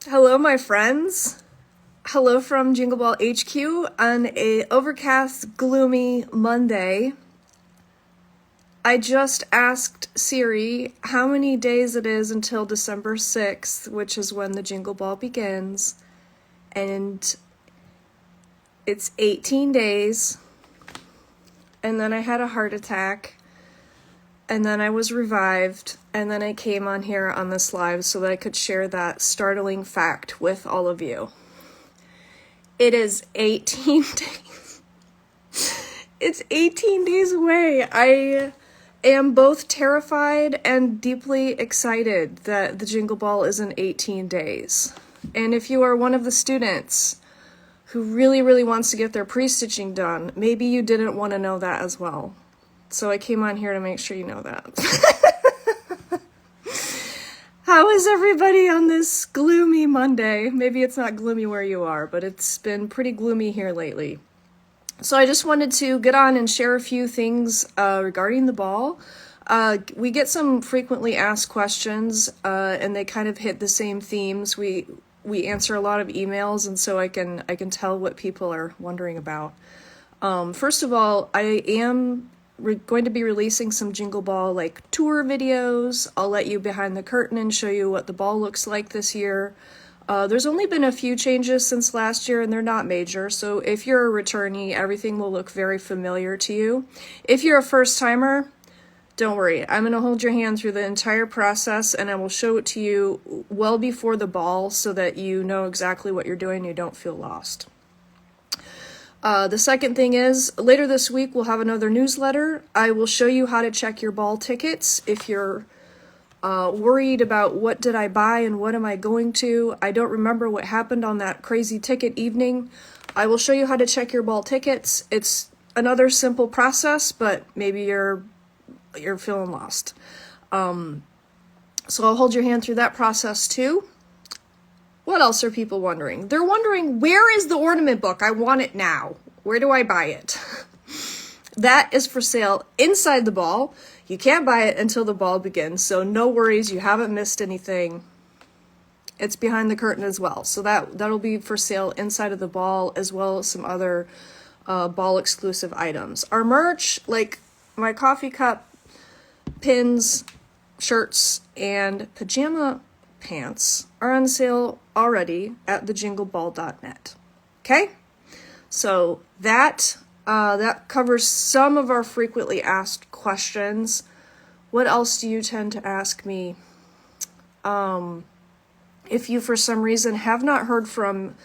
Hello, my friends. Hello from Jingle Ball HQ on a overcast, gloomy Monday. I just asked Siri how many days it is until December 6th, which is when the Jingle Ball begins. And it's 18 days. And then I had a heart attack. And then I was revived, and then I came on here on this live so that I could share that startling fact with all of you. It is 18 days. It's 18 days away. I am both terrified and deeply excited that the Jingle Ball is in 18 days. And if you are one of the students who really, really wants to get their pre-stitching done, maybe you didn't want to know that as well. So I came on here to make sure you know that. How is everybody on this gloomy Monday? Maybe it's not gloomy where you are, but it's been pretty gloomy here lately. So I just wanted to get on and share a few things regarding the ball. We get some frequently asked questions, and they kind of hit the same themes. We answer a lot of emails, and so I can tell what people are wondering about. First of all, I am going to be releasing some Jingle Ball tour videos. I'll let you behind the curtain and show you what the ball looks like this year. There's only been a few changes since last year, and they're not major, so if you're a returnee, everything will look very familiar to you. If you're a first-timer, don't worry. I'm going to hold your hand through the entire process, and I will show it to you well before the ball so that you know exactly what you're doing and you don't feel lost. The second thing is, later this week we'll have another newsletter. I will show you how to check your ball tickets if you're worried about what did I buy and what am I going to. I don't remember what happened on that crazy ticket evening. I will show you how to check your ball tickets. It's another simple process, but maybe you're feeling lost. So I'll hold your hand through that process too. What else are people wondering? They're wondering, where is the Ornament book? I want it now. Where do I buy it? That is for sale inside the ball. You can't buy it until the ball begins, so no worries, you haven't missed anything. It's behind the curtain as well, so that'll be for sale inside of the ball, as well as some other ball exclusive items. Our merch, like my coffee cup, pins, shirts, and pajama pants, are on sale already at thejingleball.net. Okay? So that covers some of our frequently asked questions. What else do you tend to ask me? If you, for some reason, have not heard from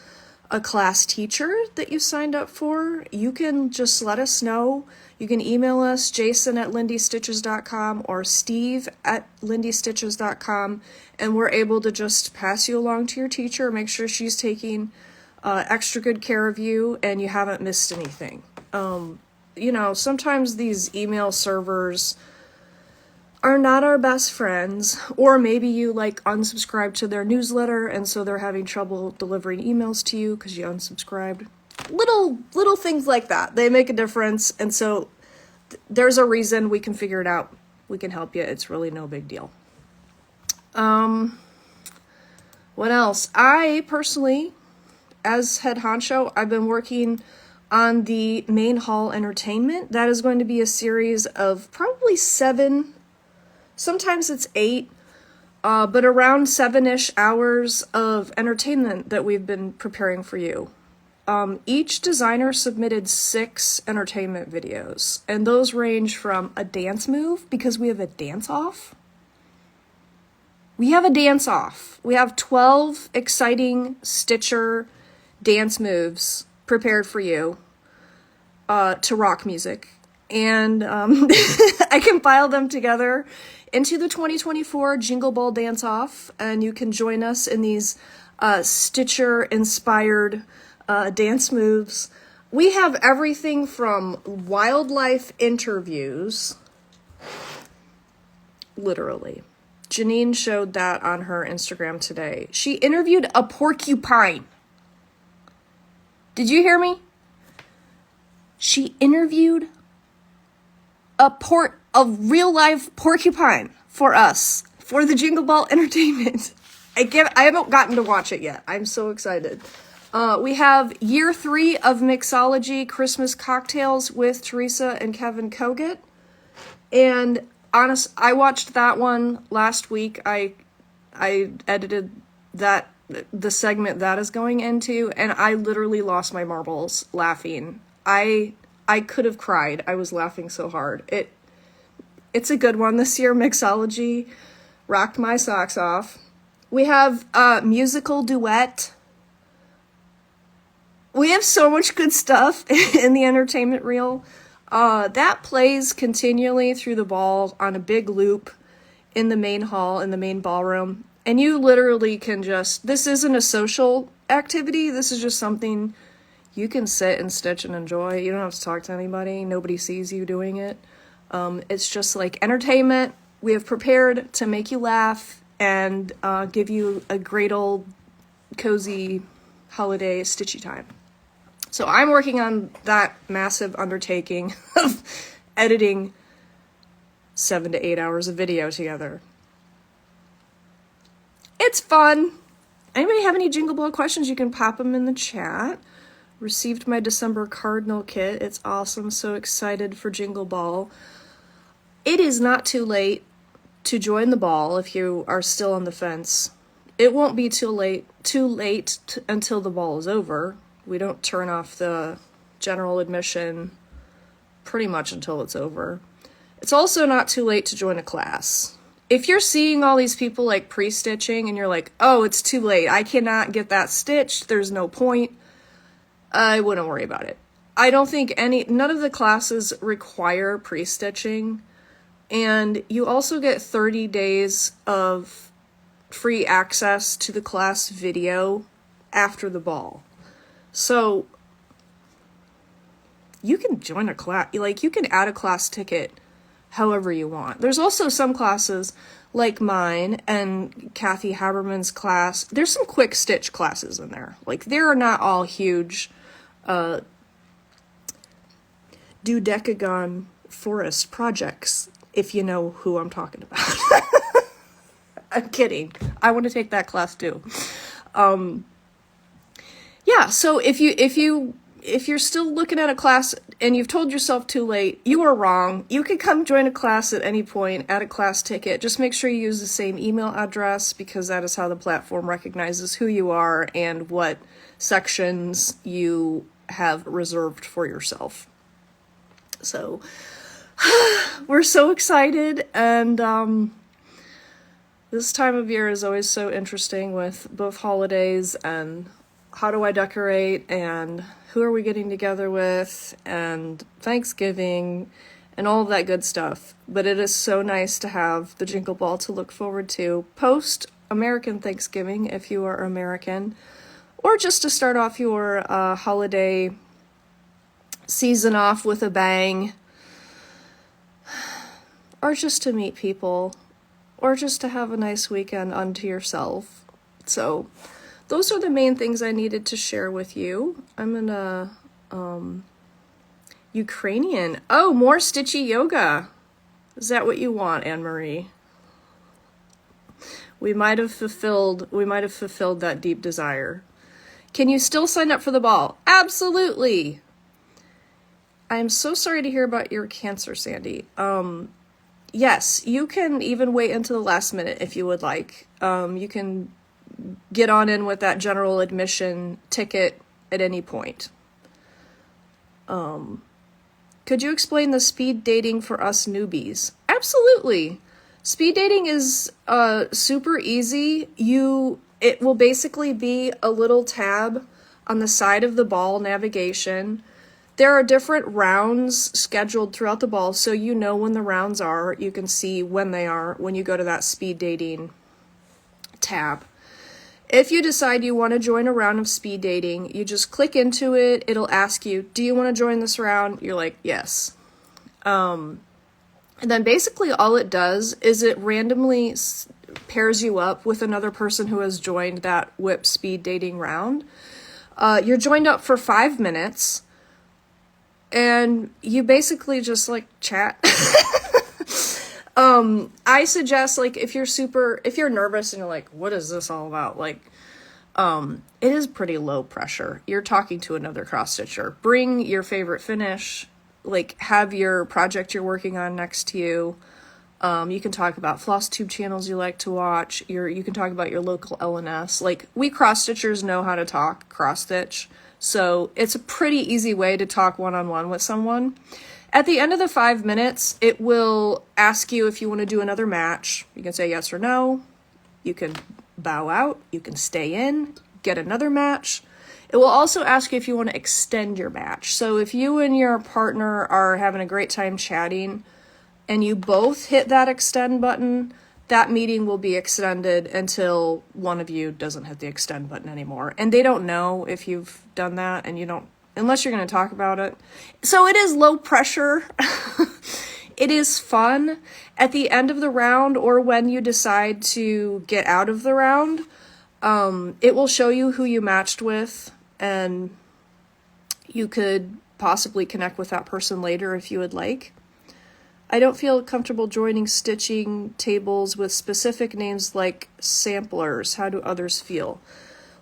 a class teacher that you signed up for, you can just let us know. You can email us, jason@lindystitches.com or steve@lindystitches.com, and we're able to just pass you along to your teacher, make sure she's taking extra good care of you and you haven't missed anything. Sometimes these email servers are not our best friends, or maybe you unsubscribe to their newsletter and so they're having trouble delivering emails to you because you unsubscribed. Little things like that, they make a difference, and so there's a reason. We can figure it out. We can help you. It's really no big deal. What else? I personally, as head honcho, I've been working on the main hall entertainment. That is going to be a series of probably 7, sometimes it's 8, but around 7-ish hours of entertainment that we've been preparing for you. Each designer submitted 6 entertainment videos, and those range from a dance move, because we have a dance-off. We have 12 exciting Stitcher dance moves prepared for you to rock music. And I compiled them together into the 2024 Jingle Ball Dance-Off, and you can join us in these Stitcher-inspired dance moves. We have everything from wildlife interviews, literally. Janine showed that on her Instagram today. She interviewed a porcupine. Did you hear me? She interviewed a real life porcupine for us, for the Jingle Ball Entertainment. I haven't gotten to watch it yet. I'm so excited. We have year 3 of Mixology Christmas Cocktails with Teresa and Kevin Kogut. And I watched that one last week. I edited the segment that is going into, and I literally lost my marbles laughing. I could have cried. I was laughing so hard. It's a good one this year. Mixology rocked my socks off. We have a musical duet. We have so much good stuff in the entertainment reel. That plays continually through the ball on a big loop in the main hall, in the main ballroom. And you literally can this isn't a social activity. This is just something you can sit and stitch and enjoy. You don't have to talk to anybody. Nobody sees you doing it. It's just like entertainment. We have prepared to make you laugh and give you a great old cozy holiday stitchy time. So I'm working on that massive undertaking of editing 7 to 8 hours of video together. It's fun. Anybody have any Jingle Ball questions? You can pop them in the chat. Received my December Cardinal kit. It's awesome. So excited for Jingle Ball. It is not too late to join the ball if you are still on the fence. It won't be too late until the ball is over. We don't turn off the general admission pretty much until it's over. It's also not too late to join a class. If you're seeing all these people like pre-stitching and you're like, oh, it's too late, I cannot get that stitched, there's no point, I wouldn't worry about it. I don't think none of the classes require pre-stitching, and you also get 30 days of free access to the class video after the ball. So you can join a class, like you can add a class ticket however you want. There's also some classes like mine and Kathy Haberman's class. There's some quick stitch classes in there. Like they are not all huge dodecagon forest projects, if you know who I'm talking about. I'm kidding. I want to take that class too. Yeah, so if you're still looking at a class and you've told yourself too late, you are wrong. You can come join a class at any point, add a class ticket. Just make sure you use the same email address because that is how the platform recognizes who you are and what sections you have reserved for yourself. So we're so excited, and this time of year is always so interesting with both holidays and how do I decorate, and who are we getting together with, and Thanksgiving, and all of that good stuff. But it is so nice to have the Jingle Ball to look forward to post-American Thanksgiving, if you are American, or just to start off your holiday season off with a bang, or just to meet people, or just to have a nice weekend unto yourself. So those are the main things I needed to share with you. I'm gonna, Ukrainian. Oh, more stitchy yoga. Is that what you want, Anne-Marie? We might have fulfilled that deep desire. Can you still sign up for the ball? Absolutely. I'm so sorry to hear about your cancer, Sandy. Yes, you can even wait until the last minute if you would like. You can get on in with that general admission ticket at any point. Could you explain the speed dating for us newbies? Absolutely. Speed dating is super easy. It will basically be a little tab on the side of the ball navigation. There are different rounds scheduled throughout the ball, so you know when the rounds are. You can see when they are when you go to that speed dating tab. If you decide you want to join a round of speed dating, you just click into it. It'll ask you, do you want to join this round? You're like, yes. And then basically all it does is it randomly pairs you up with another person who has joined that whip speed dating round. You're joined up for 5 minutes. And you basically just like chat. I suggest, like, if you're nervous and you're like, what is this all about? Like, it is pretty low pressure. You're talking to another cross stitcher. Bring your favorite finish, like, have your project you're working on next to you. You can talk about floss tube channels you like to watch. You can talk about your local LNS. Like, we cross stitchers know how to talk cross stitch. So it's a pretty easy way to talk one-on-one with someone. At the end of the 5 minutes, it will ask you if you want to do another match. You can say yes or no. You can bow out. You can stay in, get another match. It will also ask you if you want to extend your match. So if you and your partner are having a great time chatting and you both hit that extend button, that meeting will be extended until one of you doesn't hit the extend button anymore. And they don't know if you've done that, and you don't, unless you're going to talk about it. So it is low pressure. It is fun. At the end of the round, or when you decide to get out of the round, it will show you who you matched with, and you could possibly connect with that person later if you would like. I don't feel comfortable joining stitching tables with specific names like samplers. How do others feel?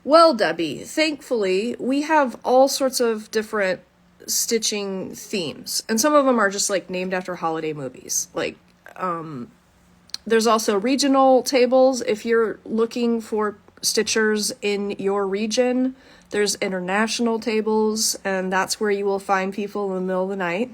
Well, Debbie, thankfully, we have all sorts of different stitching themes. And some of them are just, like, named after holiday movies. Like, there's also regional tables. If you're looking for stitchers in your region, there's international tables, and that's where you will find people in the middle of the night.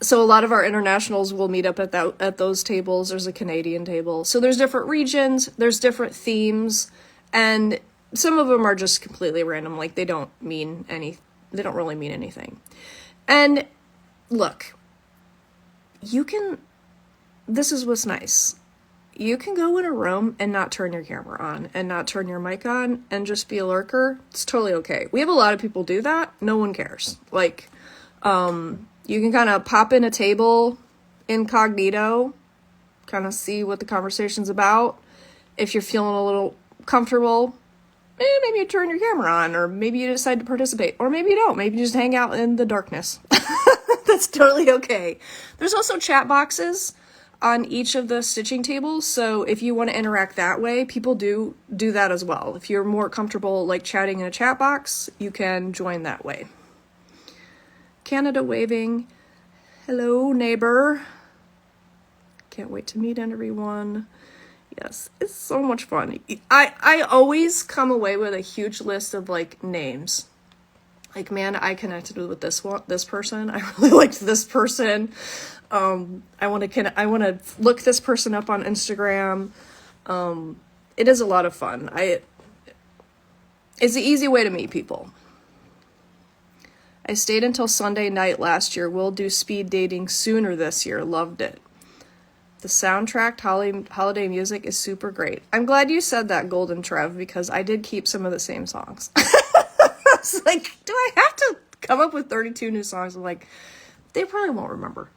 So a lot of our internationals will meet up at those tables. There's a Canadian table. So there's different regions, there's different themes, and some of them are just completely random. Like, they don't really mean anything. And look, this is what's nice. You can go in a room and not turn your camera on and not turn your mic on and just be a lurker. It's totally okay. We have a lot of people do that. No one cares. Like, you can kind of pop in a table incognito, kind of see what the conversation's about. If you're feeling a little comfortable, maybe you turn your camera on, or maybe you decide to participate, or maybe you don't. Maybe you just hang out in the darkness. That's totally okay. There's also chat boxes on each of the stitching tables, so if you want to interact that way, people do that as well. If you're more comfortable, like, chatting in a chat box, you can join that way. Canada waving. Hello, neighbor. Can't wait to meet everyone. Yes, it's so much fun. I always come away with a huge list of, like, names. Like, man, I connected with this person. I really liked this person. I want to look this person up on Instagram. It is a lot of fun. It's the easy way to meet people. I stayed until Sunday night last year. We'll do speed dating sooner this year. Loved it. The soundtrack holiday music is super great. I'm glad you said that, Golden Trev, because I did keep some of the same songs. It's like, do I have to come up with 32 new songs? I'm like, they probably won't remember.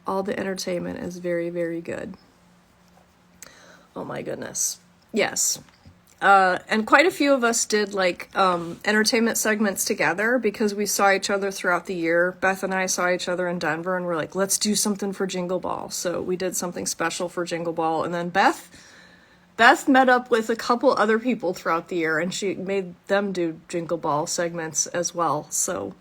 All the entertainment is very, very good. Oh my goodness. Yes. And quite a few of us did, like, entertainment segments together because we saw each other throughout the year. Beth and I saw each other in Denver, and we're like, let's do something for Jingle Ball. So we did something special for Jingle Ball. And then Beth met up with a couple other people throughout the year, and she made them do Jingle Ball segments as well. So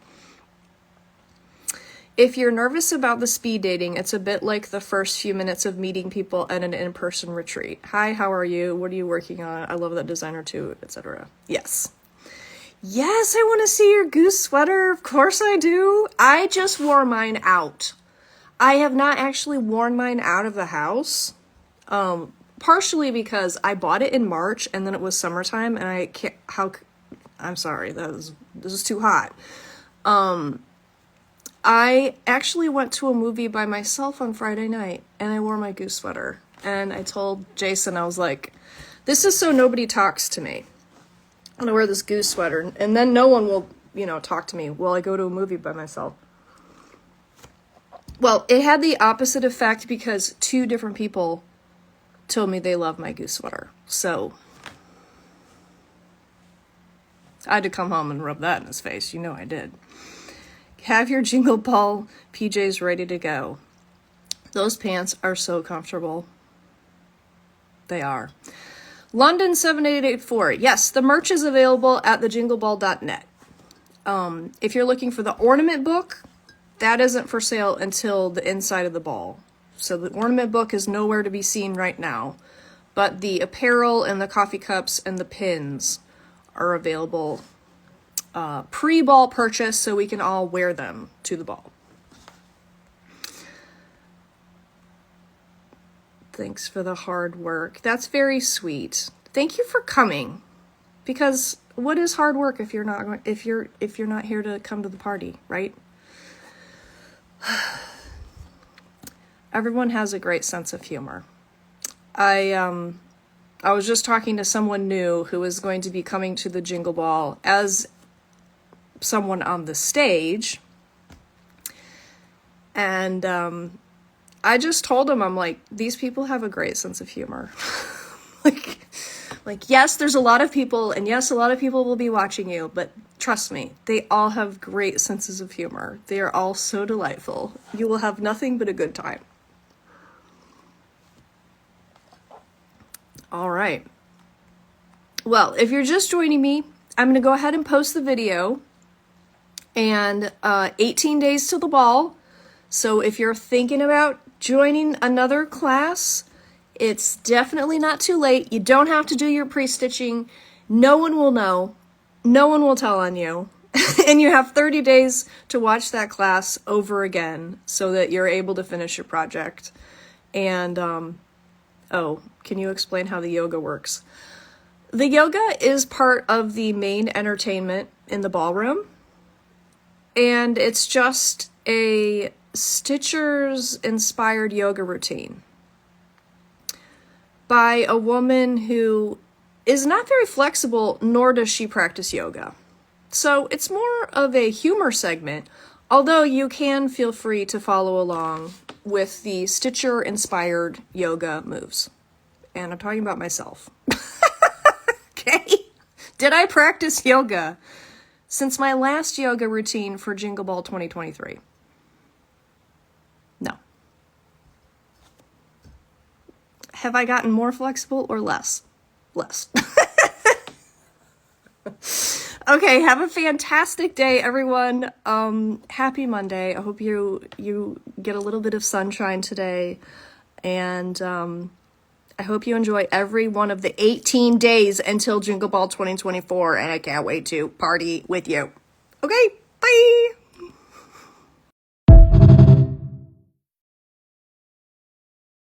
if you're nervous about the speed dating, it's a bit like the first few minutes of meeting people at an in-person retreat. Hi, how are you? What are you working on? I love that designer too, etc. Yes. Yes, I want to see your goose sweater. Of course I do. I just wore mine out. I have not actually worn mine out of the house. Partially because I bought it in March and then it was summertime and I can't, I'm sorry, this is too hot. I actually went to a movie by myself on Friday night, and I wore my goose sweater. And I told Jason, I was like, this is so nobody talks to me. I'm going to wear this goose sweater, and then no one will, talk to me while I go to a movie by myself. Well, it had the opposite effect because 2 different people told me they love my goose sweater. So I had to come home and rub that in his face. You know I did. Have your Jingle Ball PJs ready to go. Those pants are so comfortable. They are. London 7884. Yes, the merch is available at thejingleball.net. If you're looking for the Ornament book, that isn't for sale until the inside of the ball. So the Ornament book is nowhere to be seen right now. But the apparel and the coffee cups and the pins are available pre-ball purchase, so we can all wear them to the ball. Thanks for the hard work. That's very sweet. Thank you for coming. Because what is hard work if you're not here to come to the party, right? Everyone has a great sense of humor. I was just talking to someone new who is going to be coming to the Jingle Ball as someone on the stage. And I just told him, I'm like, these people have a great sense of humor. like, yes, there's a lot of people, and yes, a lot of people will be watching you, but trust me, they all have great senses of humor. They are all so delightful. You will have nothing but a good time. All right. Well, if you're just joining me, I'm going to go ahead and post the video. And 18 days till the ball. So if you're thinking about joining another class, it's definitely not too late. You don't have to do your pre-stitching. No one will know. No one will tell on you. And you have 30 days to watch that class over again so that you're able to finish your project. And, oh, can you explain how the yoga works? The yoga is part of the main entertainment in the ballroom. And it's just a Stitchers-inspired yoga routine by a woman who is not very flexible, nor does she practice yoga. So it's more of a humor segment, although you can feel free to follow along with the Stitcher-inspired yoga moves. And I'm talking about myself. Okay? Did I practice yoga since my last yoga routine for Jingle Ball 2023? No. Have I gotten more flexible or less? Less. Okay, have a fantastic day, everyone. Happy Monday. I hope you get a little bit of sunshine today. And I hope you enjoy every one of the 18 days until Jingle Ball 2024, and I can't wait to party with you. Okay, bye!